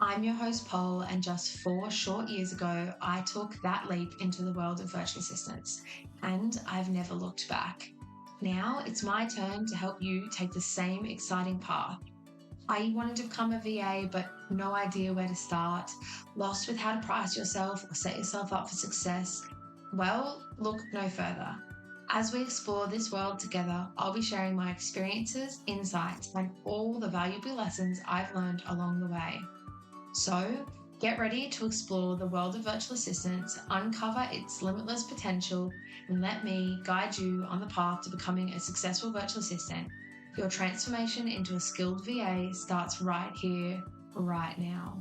I'm your host, Pole, and just 4 short years ago, I took that leap into the world of virtual assistants, and I've never looked back. Now it's my turn to help you take the same exciting path. Are you wanting to become a VA but no idea where to start? Lost with how to price yourself or set yourself up for success? Well, look no further. As we explore this world together, I'll be sharing my experiences, insights, and all the valuable lessons I've learned along the way. So, get ready to explore the world of virtual assistants, uncover its limitless potential, and let me guide you on the path to becoming a successful virtual assistant. Your transformation into a skilled VA starts right here, right now.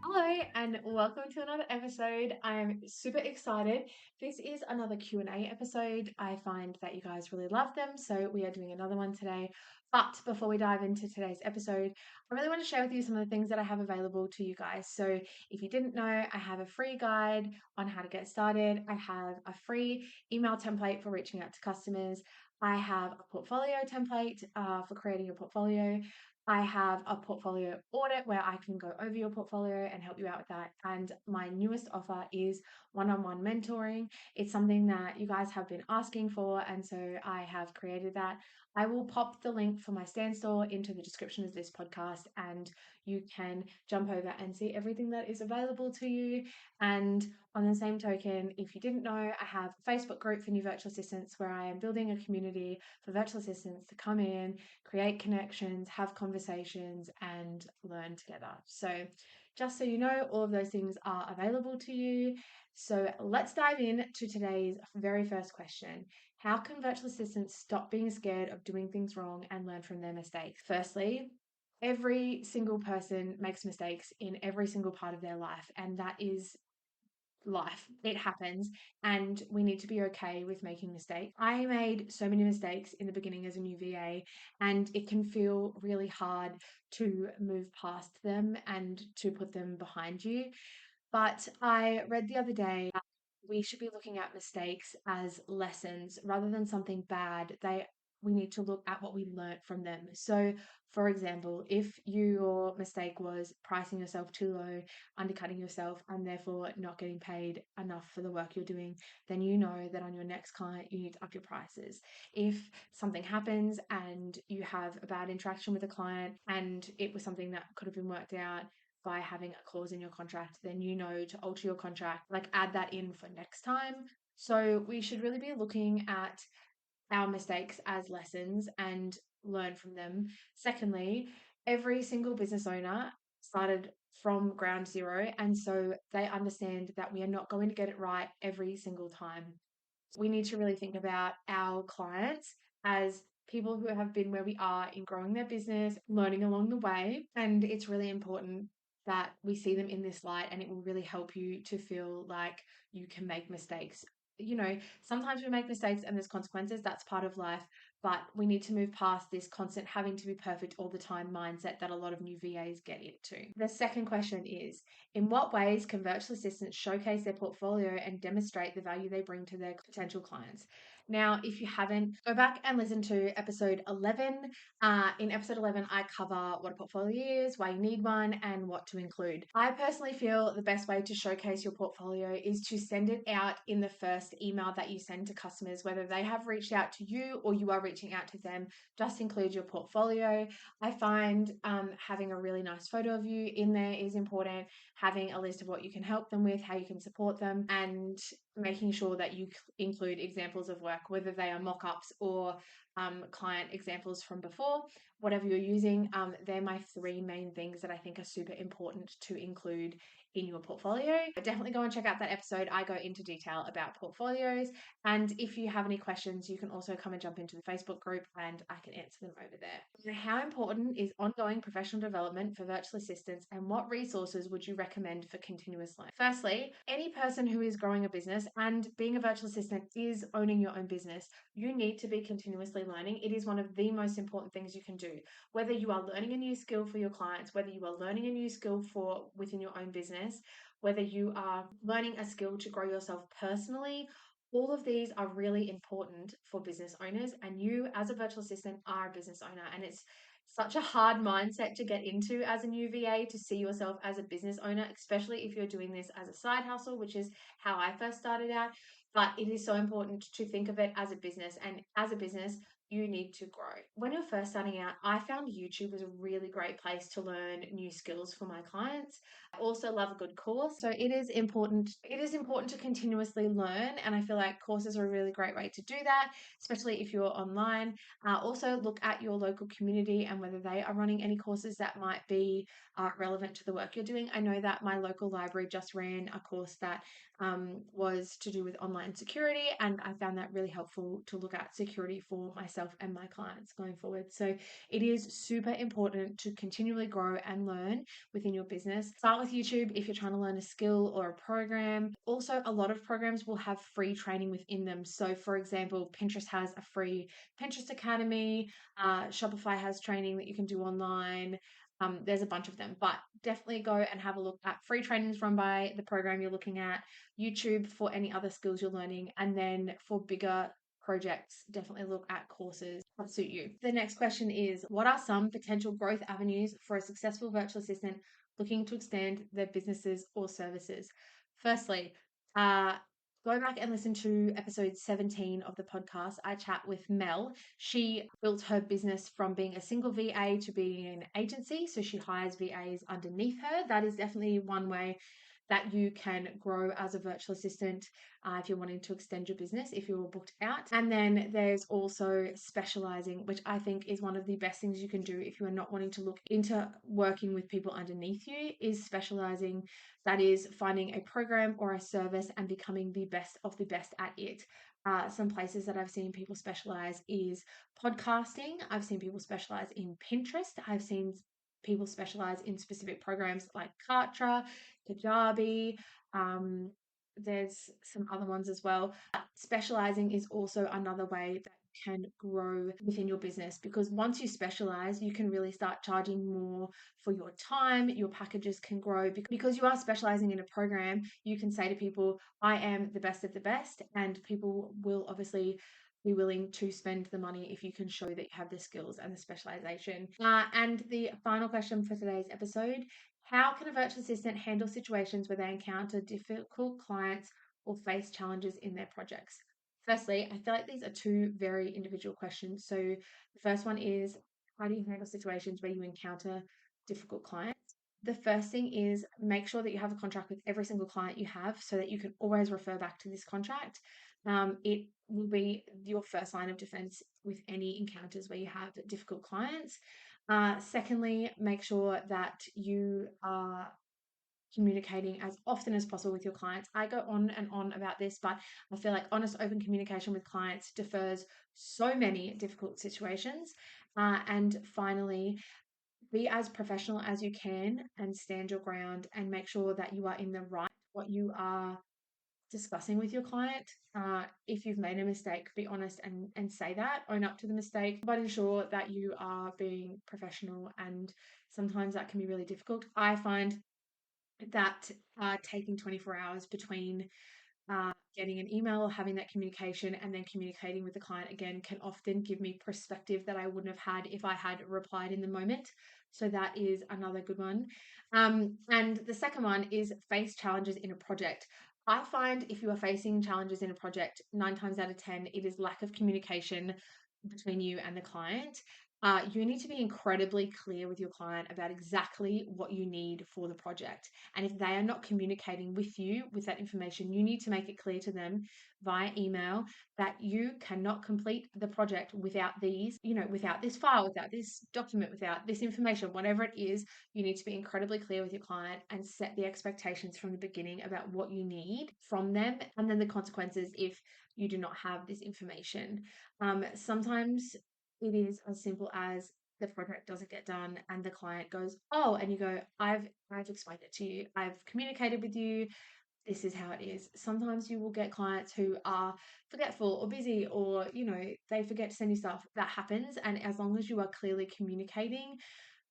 Hello and welcome to another episode. I'm super excited. This is another Q&A episode. I find that you guys really love them, so we are doing another one today. But before we dive into today's episode, I really want to share with you some of the things that I have available to you guys. So if you didn't know, I have a free guide on how to get started. I have a free email template for reaching out to customers. I have a portfolio template for creating your portfolio. I have a portfolio audit where I can go over your portfolio and help you out with that. And my newest offer is one-on-one mentoring. It's something that you guys have been asking for, and so I have created that. I will pop the link for my Stand store into the description of this podcast, and you can jump over and see everything that is available to you. And on the same token, if you didn't know, I have a Facebook group for new virtual assistants where I am building a community for virtual assistants to come in, create connections, have conversations, and learn together. So, just so you know, all of those things are available to you. So, let's dive in to today's very first question. How can virtual assistants stop being scared of doing things wrong and learn from their mistakes? Firstly, every single person makes mistakes in every single part of their life, and that is life. It happens, and we need to be okay with making mistakes. I made so many mistakes in the beginning as a new VA, and it can feel really hard to move past them and to put them behind you. But I read the other day that we should be looking at mistakes as lessons rather than something bad. We need to look at what we learnt from them. So, for example, if your mistake was pricing yourself too low, undercutting yourself, and therefore not getting paid enough for the work you're doing, then you know that on your next client, you need to up your prices. If something happens and you have a bad interaction with a client and it was something that could have been worked out by having a clause in your contract, then you know to alter your contract, like add that in for next time. So we should really be looking at our mistakes as lessons and learn from them. Secondly, every single business owner started from ground zero, and so they understand that we are not going to get it right every single time. We need to really think about our clients as people who have been where we are in growing their business, learning along the way. And it's really important that we see them in this light, and it will really help you to feel like you can make mistakes. Sometimes we make mistakes and there's consequences. That's part of life. But we need to move past this constant having to be perfect all the time mindset that a lot of new VAs get into. The second question is, in what ways can virtual assistants showcase their portfolio and demonstrate the value they bring to their potential clients? Now, if you haven't, go back and listen to episode 11. In episode 11, I cover what a portfolio is, why you need one, and what to include. I personally feel the best way to showcase your portfolio is to send it out in the first email that you send to customers, whether they have reached out to you or you are reaching out to them. Just include your portfolio. I find having a really nice photo of you in there is important, having a list of what you can help them with, how you can support them, and making sure that you include examples of work, whether they are mock-ups or client examples from before, whatever you're using. They're my three main things that I think are super important to include in your portfolio. Definitely go and check out that episode. I go into detail about portfolios. And if you have any questions, you can also come and jump into the Facebook group and I can answer them over there. How important is ongoing professional development for virtual assistants, and what resources would you recommend for continuous learning? Firstly, any person who is growing a business and being a virtual assistant is owning your own business, you need to be continuously learning. It is one of the most important things you can do. Whether you are learning a new skill for your clients, whether you are learning a new skill for within your own business, whether you are learning a skill to grow yourself personally, all of these are really important for business owners, and you as a virtual assistant are a business owner, and it's such a hard mindset to get into as a new VA, to see yourself as a business owner, especially if you're doing this as a side hustle, which is how I first started out. But it is so important to think of it as a business. And as a business, you need to grow. When you're first starting out, I found YouTube was a really great place to learn new skills for my clients. I also love a good course. So it is important. It is important to continuously learn. And I feel like courses are a really great way to do that, especially if you're online. Also, look at your local community and whether they are running any courses that might be relevant to the work you're doing. I know that my local library just ran a course that was to do with online security, and I found that really helpful to look at security for myself and my clients going forward. So it is super important to continually grow and learn within your business. Start with YouTube if you're trying to learn a skill or a program. Also, a lot of programs will have free training within them. So, for example, Pinterest has a free Pinterest Academy. Shopify has training that you can do online. There's a bunch of them, but definitely go and have a look at free trainings run by the program you're looking at, YouTube for any other skills you're learning, and then for bigger projects, definitely look at courses that suit you. The next question is, what are some potential growth avenues for a successful virtual assistant looking to extend their businesses or services? Firstly, go back and listen to episode 17 of the podcast. I chat with Mel. She built her business from being a single VA to being an agency. So she hires VAs underneath her. That is definitely one way that you can grow as a virtual assistant if you're wanting to extend your business, if you're booked out. And then there's also specializing, which I think is one of the best things you can do if you are not wanting to look into working with people underneath you, is specializing. That is finding a program or a service and becoming the best of the best at it. Some places that I've seen people specialize is podcasting. I've seen people specialize in Pinterest. I've seen people specialize in specific programs like Kartra, Kajabi. There's some other ones as well. Specializing is also another way that can grow within your business, because once you specialize, you can really start charging more for your time. Your packages can grow because you are specializing in a program. You can say to people, I am the best of the best, and people will obviously be willing to spend the money if you can show that you have the skills and the specialization. And the final question for today's episode: how can a virtual assistant handle situations where they encounter difficult clients or face challenges in their projects? Firstly, I feel like these are two very individual questions. So the first one is, how do you handle situations where you encounter difficult clients? The first thing is, make sure that you have a contract with every single client you have so that you can always refer back to this contract. It will be your first line of defense with any encounters where you have difficult clients. Secondly, make sure that you are communicating as often as possible with your clients. I go on and on about this, but I feel like honest, open communication with clients defers so many difficult situations. And finally, be as professional as you can and stand your ground and make sure that you are in the right what you are discussing with your client. If you've made a mistake, be honest and say that, own up to the mistake, but ensure that you are being professional. And sometimes that can be really difficult. I find that taking 24 hours between getting an email or having that communication and then communicating with the client again can often give me perspective that I wouldn't have had if I had replied in the moment. So that is another good one. And the second one is face challenges in a project. I find if you are facing challenges in a project, 9 times out of 10, it is lack of communication between you and the client. You need to be incredibly clear with your client about exactly what you need for the project. And if they are not communicating with you with that information, you need to make it clear to them via email that you cannot complete the project without these, without this file, without this document, without this information, whatever it is. You need to be incredibly clear with your client and set the expectations from the beginning about what you need from them, and then the consequences if you do not have this information. Sometimes it is as simple as the project doesn't get done and the client goes, oh, and you go, I've explained it to you. I've communicated with you. This is how it is. Sometimes you will get clients who are forgetful or busy, or, they forget to send you stuff. That happens. And as long as you are clearly communicating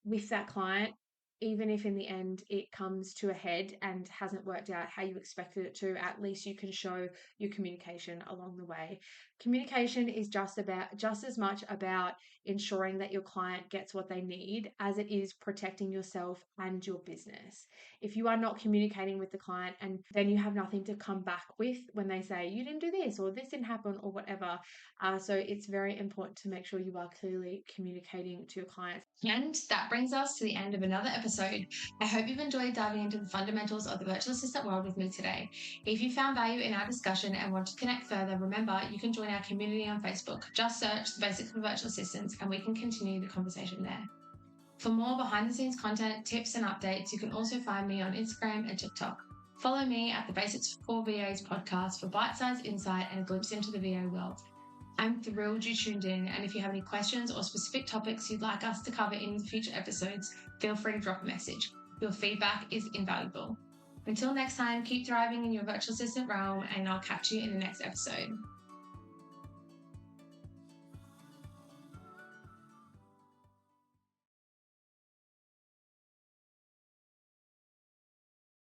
with that client, even if in the end it comes to a head and hasn't worked out how you expected it to, at least you can show your communication along the way. Communication is just as much about ensuring that your client gets what they need as it is protecting yourself and your business. If you are not communicating with the client, and then you have nothing to come back with when they say you didn't do this or this didn't happen or whatever. So it's very important to make sure you are clearly communicating to your clients. And that brings us to the end of another episode. I hope you've enjoyed diving into the fundamentals of the virtual assistant world with me today. If you found value in our discussion and want to connect further, remember you can join our community on Facebook. Just search the basics of virtual assistants and we can continue the conversation there. For more behind the scenes content, tips and updates, you can also find me on Instagram and TikTok. Follow me at the Basics for VAs podcast for bite-sized insight and a glimpse into the VA world. I'm thrilled you tuned in, and if you have any questions or specific topics you'd like us to cover in future episodes, feel free to drop a message. Your feedback is invaluable. Until next time, keep thriving in your virtual assistant realm, and I'll catch you in the next episode.